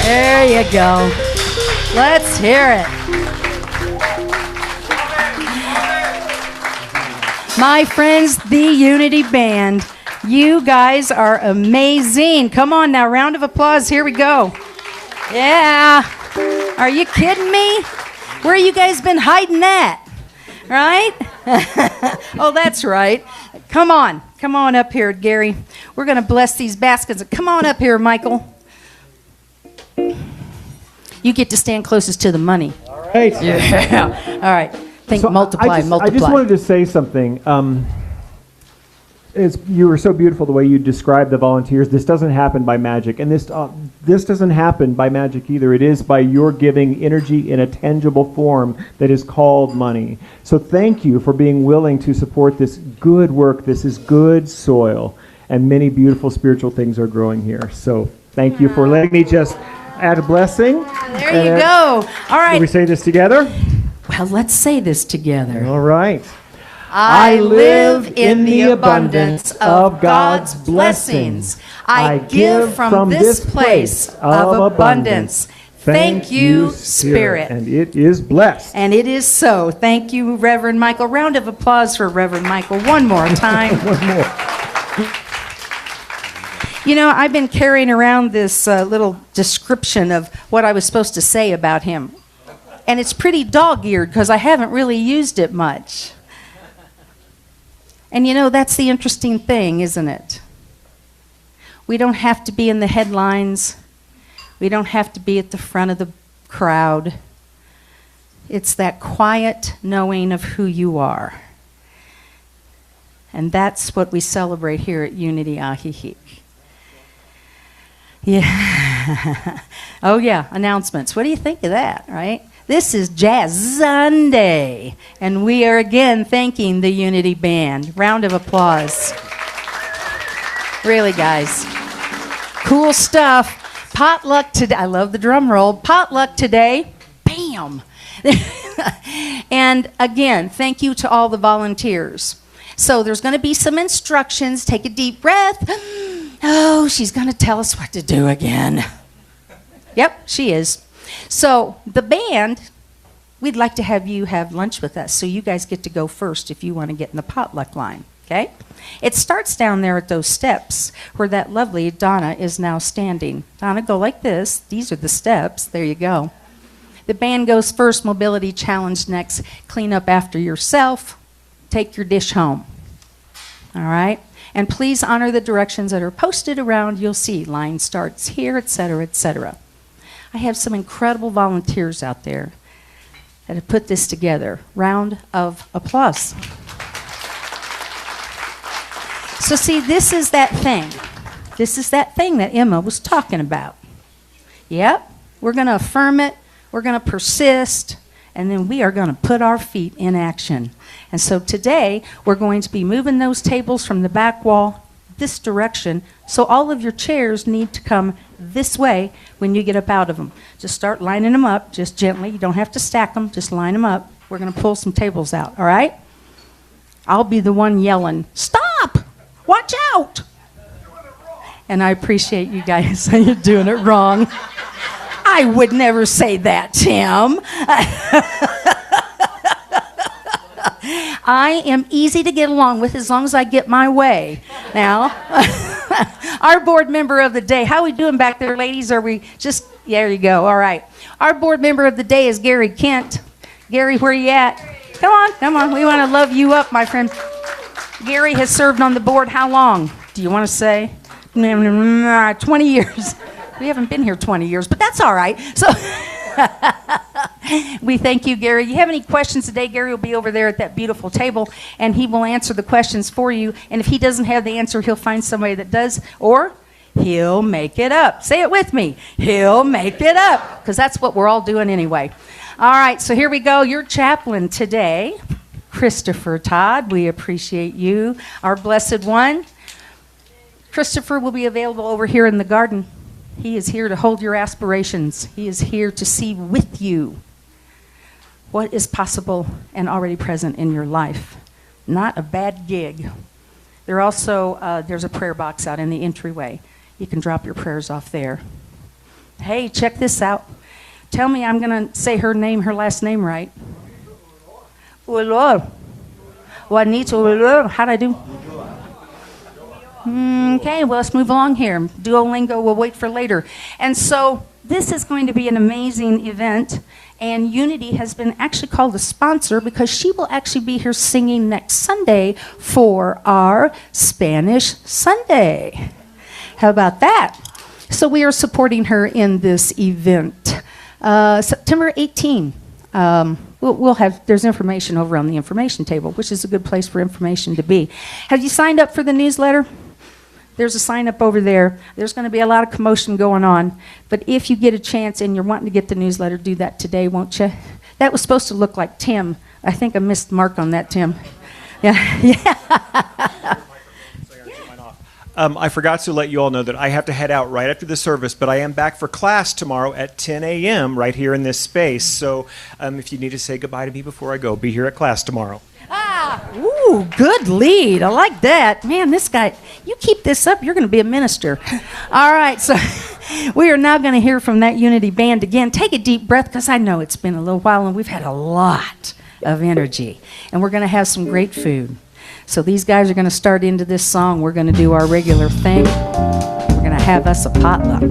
There you go. Let's hear it. My friends, the Unity Band, you guys are amazing. Come on now, round of applause. Here we go. Yeah. Are you kidding me? Where you guys been hiding that? Right? Oh, that's right. Come on. Come on up here, Gary. We're going to bless these baskets. Come on up here, Michael. You get to stand closest to the money. All right. Yeah. All right. Think So multiply. I just wanted to say something. You were so beautiful the way you described the volunteers. This doesn't happen by magic, and this doesn't happen by magic either. It is by your giving energy in a tangible form that is called money. So thank you for being willing to support this good work. This is good soil, and many beautiful spiritual things are growing here. So thank you for letting me just add a blessing. There you go. All Can we right. say this together? Well, let's say this together. All right. I live in the abundance of God's blessings. I give from this place of abundance. Thank you, Spirit. And it is blessed. And it is so. Thank you, Reverend Michael. Round of applause for Reverend Michael one more time. One more. You know, I've been carrying around this little description of what I was supposed to say about him. And it's pretty dog-eared because I haven't really used it much. And you know, that's the interesting thing, isn't it? We don't have to be in the headlines. We don't have to be at the front of the crowd. It's that quiet knowing of who you are. And that's what we celebrate here at Unity Ahihik. Yeah. Oh, yeah, announcements. What do you think of that, right? This is Jazz Sunday, and we are again thanking the Unity Band. Round of applause. Really, guys. Cool stuff. Potluck today. I love the drum roll. Potluck today. Bam. And again, thank you to all the volunteers. So there's going to be some instructions. Take a deep breath. Oh, she's going to tell us what to do again. Yep, she is. So the band, we'd like to have you have lunch with us. So you guys get to go first if you want to get in the potluck line, okay? It starts down there at those steps where that lovely Donna is now standing. Donna, go like this. These are the steps. There you go. The band goes first, mobility challenge next, clean up after yourself, take your dish home. All right? And please honor the directions that are posted around. You'll see line starts here, etc., etc. I have some incredible volunteers out there that have put this together. Round of applause. So see, this is that thing. This is that thing that Emma was talking about. Yep, we're going to affirm it. We're going to persist. And then we are going to put our feet in action. And so today, we're going to be moving those tables from the back wall this direction. So all of your chairs need to come this way when you get up out of them. Just start lining them up, just gently. You don't have to stack them, just line them up. We're going to pull some tables out, all right? I'll be the one yelling, "Stop! Watch out!" And I appreciate you guys saying you're doing it wrong. I would never say that, Tim. I am easy to get along with as long as I get my way. Now, our board member of the day, how are we doing back there, ladies? Are we just, there you go, all right. Our board member of the day is Gary Kent. Gary, where you at? Come on, we want to love you up, my friend. Gary has served on the board how long? Do you want to say? 20 years. We haven't been here 20 years, but that's all right. So we thank you, Gary. You have any questions today, Gary will be over there at that beautiful table, and he will answer the questions for you. And if he doesn't have the answer, he'll find somebody that does, or he'll make it up. Say it with me. He'll make it up, because that's what we're all doing anyway. All right, so here we go. Your chaplain today, Christopher Todd. We appreciate you, our blessed one. Christopher will be available over here in the garden. He is here to hold your aspirations. He is here to see with you what is possible and already present in your life. Not a bad gig. There's a prayer box out in the entryway. You can drop your prayers off there. Hey, check this out. Tell me I'm going to say her last name right. Ulor. Juanita Ulor. How'd I do? Okay, well, let's move along here. Duolingo we'll wait for later. And so this is going to be an amazing event, and Unity has been actually called a sponsor because she will actually be here singing next Sunday for our Spanish Sunday. How about that? So we are supporting her in this event. September 18. There's information over on the information table, which is a good place for information to be. Have you signed up for the newsletter? There's a sign up over there. There's going to be a lot of commotion going on. But if you get a chance and you're wanting to get the newsletter, do that today, won't you? That was supposed to look like Tim. I think I missed the mark on that, Tim. Yeah. Yeah. I forgot to let you all know that I have to head out right after the service, but I am back for class tomorrow at 10 a.m. right here in this space. So if you need to say goodbye to me before I go, be here at class tomorrow. Ooh, good lead. I like that. Man, this guy, you keep this up, you're going to be a minister. All right, so we are now going to hear from that Unity band again. Take a deep breath, because I know it's been a little while and we've had a lot of energy. And we're going to have some great food. So these guys are going to start into this song. We're going to do our regular thing. We're going to have us a potluck.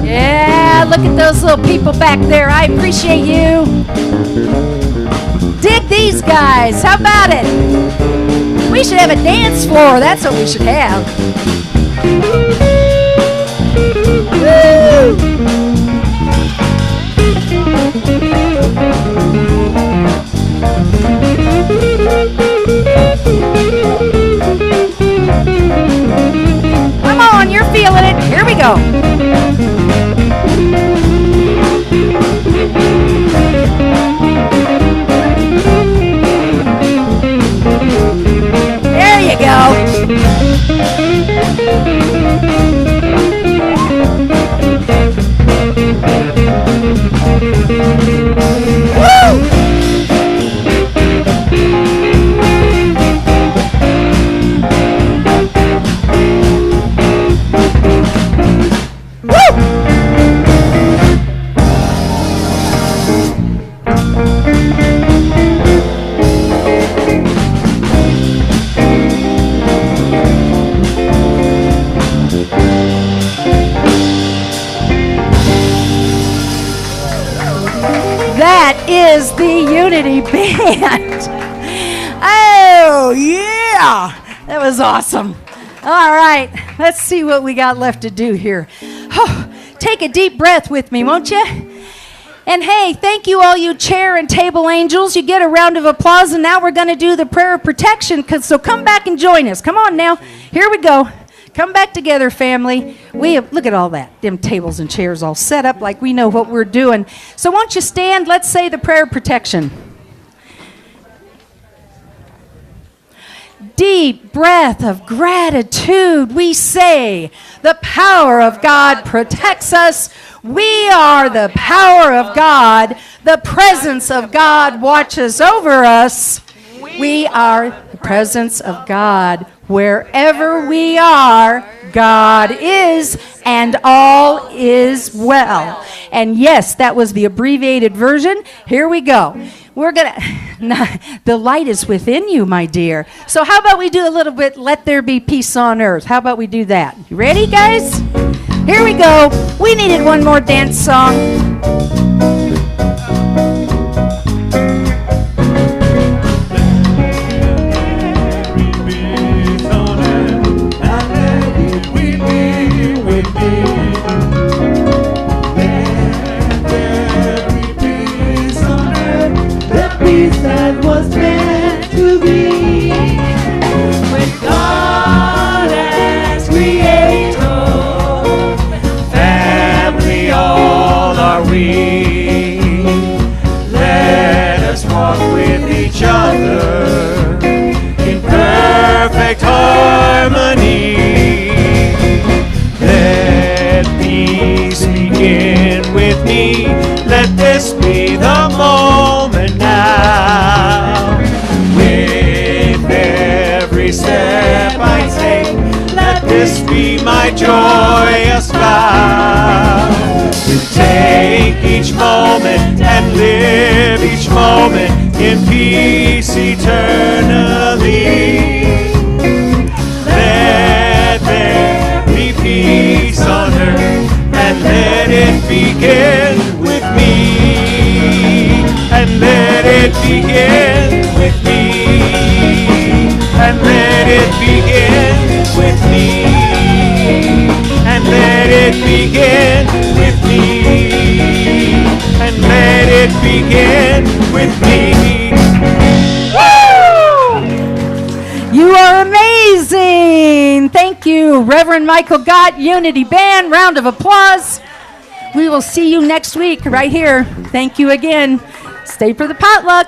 Yeah, look at those little people back there. I appreciate you. Dig these guys. How about it? We should have a dance floor. That's what we should have. Woo! Come on, you're feeling it. Here we go. There you go. Woo! That is the Unity Band. Oh, yeah. That was awesome. All right. Let's see what we got left to do here. Oh, take a deep breath with me, won't you? And hey, thank you all you chair and table angels. You get a round of applause, and now we're going to do the prayer of protection. So come back and join us. Come on now. Here we go. Come back together, family. Look at all that. Them tables and chairs all set up like we know what we're doing. So won't you stand? Let's say the prayer of protection. Deep breath of gratitude. We say, the power of God protects us. We are the power of God. The presence of God watches over us. We are the presence of God. Wherever we are, God is, and all is well. And yes, that was the abbreviated version. Here we go. We're going to, the light is within you, my dear. So how about we do a little bit, let there be peace on earth. How about we do that? You ready, guys? Here we go. We needed one more dance song. Let there be my joyous vow to take each moment and live each moment in peace eternally. Let there be peace on earth, and let it begin with me. And let it begin with me. And let it begin with me. And let it begin with me. And let it begin with me. You are amazing. Thank you, Reverend Michael Gott, Unity Band. Round of applause. We will see you next week right here. Thank you again. Stay for the potluck.